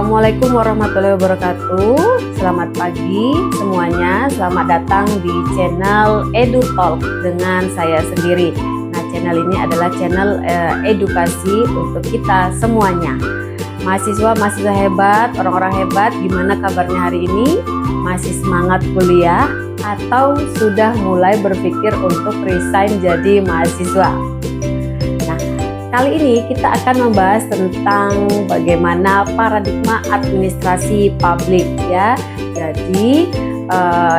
Assalamualaikum warahmatullahi wabarakatuh. Selamat pagi semuanya. Selamat datang di channel EduTalk dengan saya sendiri. Nah, channel ini adalah channel edukasi untuk kita semuanya. Mahasiswa hebat, orang-orang hebat, gimana kabarnya hari ini? Masih semangat kuliah atau sudah mulai berpikir untuk resign jadi mahasiswa? Kali ini kita akan membahas tentang bagaimana paradigma administrasi publik ya. Jadi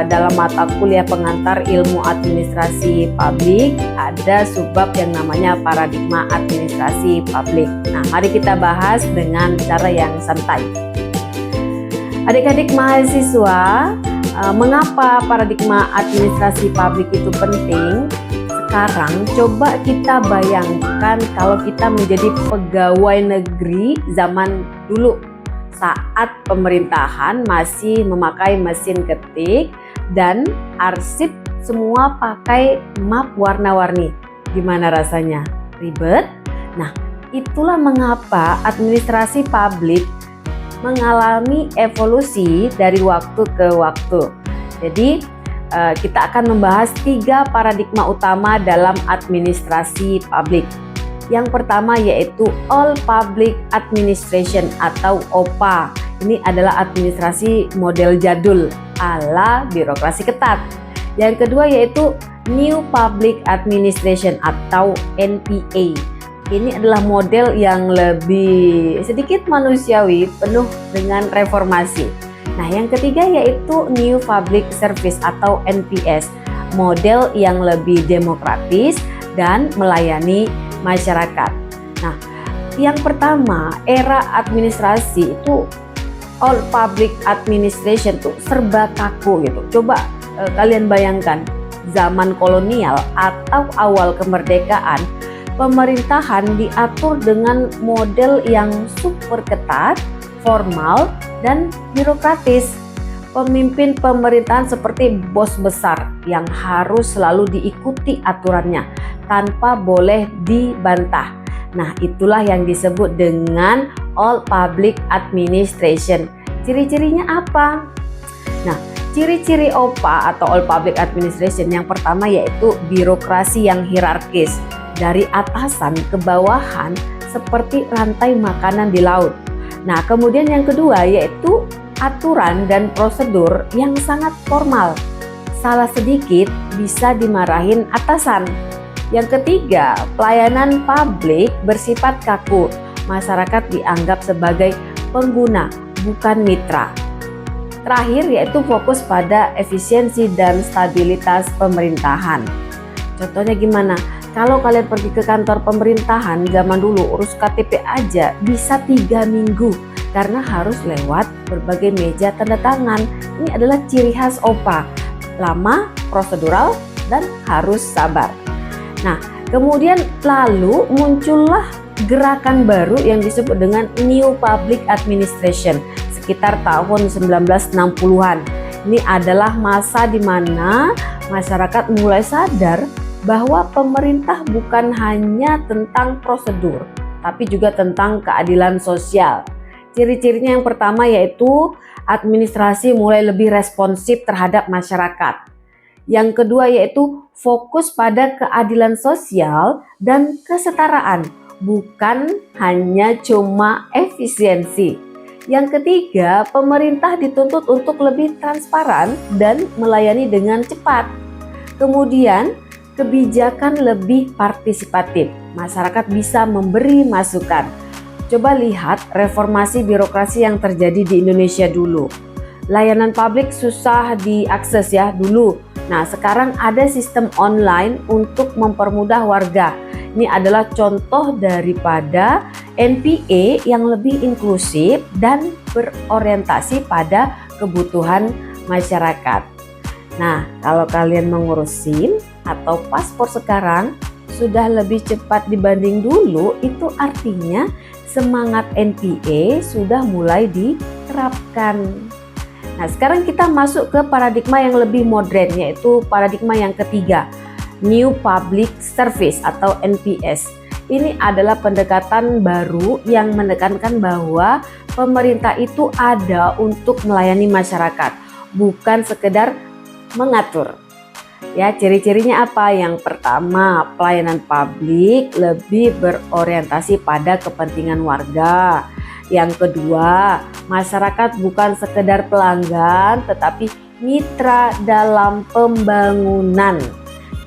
dalam mata kuliah pengantar ilmu administrasi publik ada subbab yang namanya paradigma administrasi publik. Nah, mari kita bahas dengan cara yang santai. Adik-adik mahasiswa, mengapa paradigma administrasi publik itu penting? Sekarang coba kita bayangkan kalau kita menjadi pegawai negeri zaman dulu, saat pemerintahan masih memakai mesin ketik dan arsip semua pakai map warna-warni. Gimana rasanya? Ribet? Nah, itulah mengapa administrasi publik mengalami evolusi dari waktu ke waktu. Jadi kita akan membahas 3 paradigma utama dalam administrasi publik. Yang pertama yaitu All Public Administration atau OPA. Ini adalah administrasi model jadul ala birokrasi ketat. Yang kedua yaitu New Public Administration atau NPA. Ini adalah model yang lebih sedikit manusiawi, penuh dengan reformasi. Nah, yang ketiga yaitu New Public Service atau NPS, model yang lebih demokratis dan melayani masyarakat. Nah, yang pertama, era administrasi itu All Public Administration tuh serba kaku gitu. Coba kalian bayangkan zaman kolonial atau awal kemerdekaan, pemerintahan diatur dengan model yang super ketat, formal, dan birokratis. Pemimpin pemerintahan seperti bos besar yang harus selalu diikuti aturannya tanpa boleh dibantah. Nah, itulah yang disebut dengan All Public Administration. Ciri-cirinya apa? Nah, ciri-ciri OPA atau All Public Administration yang pertama yaitu birokrasi yang hierarkis, dari atasan ke bawahan seperti rantai makanan di laut. Nah, kemudian yang kedua yaitu aturan dan prosedur yang sangat formal. Salah sedikit bisa dimarahin atasan. Yang ketiga, pelayanan publik bersifat kaku. Masyarakat dianggap sebagai pengguna, bukan mitra. Terakhir yaitu fokus pada efisiensi dan stabilitas pemerintahan. Contohnya gimana? Kalau kalian pergi ke kantor pemerintahan zaman dulu, urus KTP aja bisa 3 minggu karena harus lewat berbagai meja tanda tangan. Ini adalah ciri khas OPA, lama, prosedural, dan harus sabar. Nah, kemudian lalu muncullah gerakan baru yang disebut dengan New Public Administration sekitar tahun 1960-an. Ini adalah masa di mana masyarakat mulai sadar bahwa pemerintah bukan hanya tentang prosedur, tapi juga tentang keadilan sosial. Ciri-cirinya yang pertama yaitu administrasi mulai lebih responsif terhadap masyarakat. Yang kedua yaitu fokus pada keadilan sosial dan kesetaraan, bukan hanya cuma efisiensi. Yang ketiga, pemerintah dituntut untuk lebih transparan dan melayani dengan cepat. Kemudian, kebijakan lebih partisipatif, masyarakat bisa memberi masukan. Coba lihat reformasi birokrasi yang terjadi di Indonesia dulu. Layanan publik susah diakses ya dulu. Nah, sekarang ada sistem online untuk mempermudah warga. Ini adalah contoh daripada NPA yang lebih inklusif dan berorientasi pada kebutuhan masyarakat. Nah, kalau kalian mengurus SIM atau paspor sekarang sudah lebih cepat dibanding dulu, itu artinya semangat NPA sudah mulai diterapkan. Nah, sekarang kita masuk ke paradigma yang lebih modern, yaitu paradigma yang ketiga, New Public Service atau NPS. ini adalah pendekatan baru yang menekankan bahwa pemerintah itu ada untuk melayani masyarakat, bukan sekedar mengatur. Ya, ciri-cirinya apa? Yang pertama, pelayanan publik lebih berorientasi pada kepentingan warga. Yang kedua, masyarakat bukan sekedar pelanggan, tetapi mitra dalam pembangunan.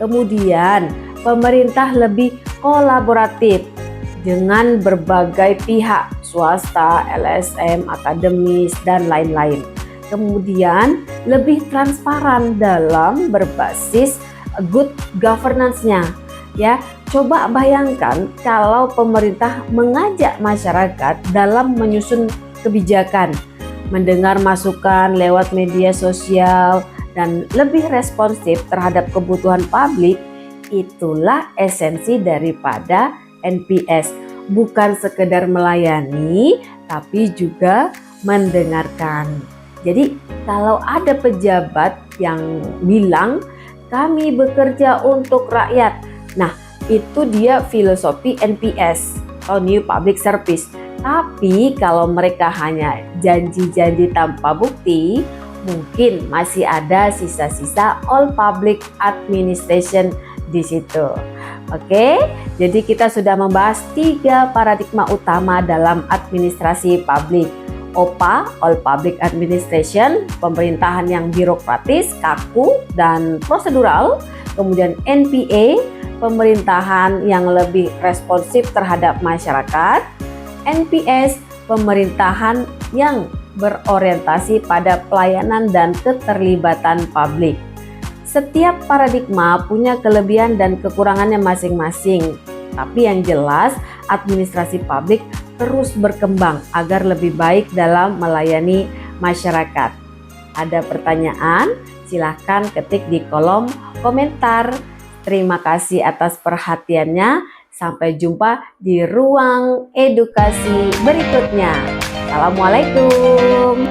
Kemudian, pemerintah lebih kolaboratif dengan berbagai pihak, swasta, LSM, akademis, dan lain-lain. Kemudian, lebih transparan dalam berbasis good governance-nya. Ya, coba bayangkan kalau pemerintah mengajak masyarakat dalam menyusun kebijakan, mendengar masukan lewat media sosial, dan lebih responsif terhadap kebutuhan publik. Itulah esensi daripada NPS, bukan sekedar melayani tapi juga mendengarkan. Jadi kalau ada pejabat yang bilang kami bekerja untuk rakyat, nah itu dia filosofi NPS atau New Public Service. Tapi kalau mereka hanya janji-janji tanpa bukti, mungkin masih ada sisa-sisa All Public Administration di situ. Oke, jadi kita sudah membahas 3 paradigma utama dalam administrasi publik. OPA, All Public Administration, pemerintahan yang birokratis, kaku, dan prosedural. Kemudian NPA, pemerintahan yang lebih responsif terhadap masyarakat. NPS, pemerintahan yang berorientasi pada pelayanan dan keterlibatan publik. Setiap paradigma punya kelebihan dan kekurangannya masing-masing, tapi yang jelas administrasi publik terus berkembang agar lebih baik dalam melayani masyarakat. Ada pertanyaan? Silahkan ketik di kolom komentar. Terima kasih atas perhatiannya. Sampai jumpa di ruang edukasi berikutnya. Assalamualaikum.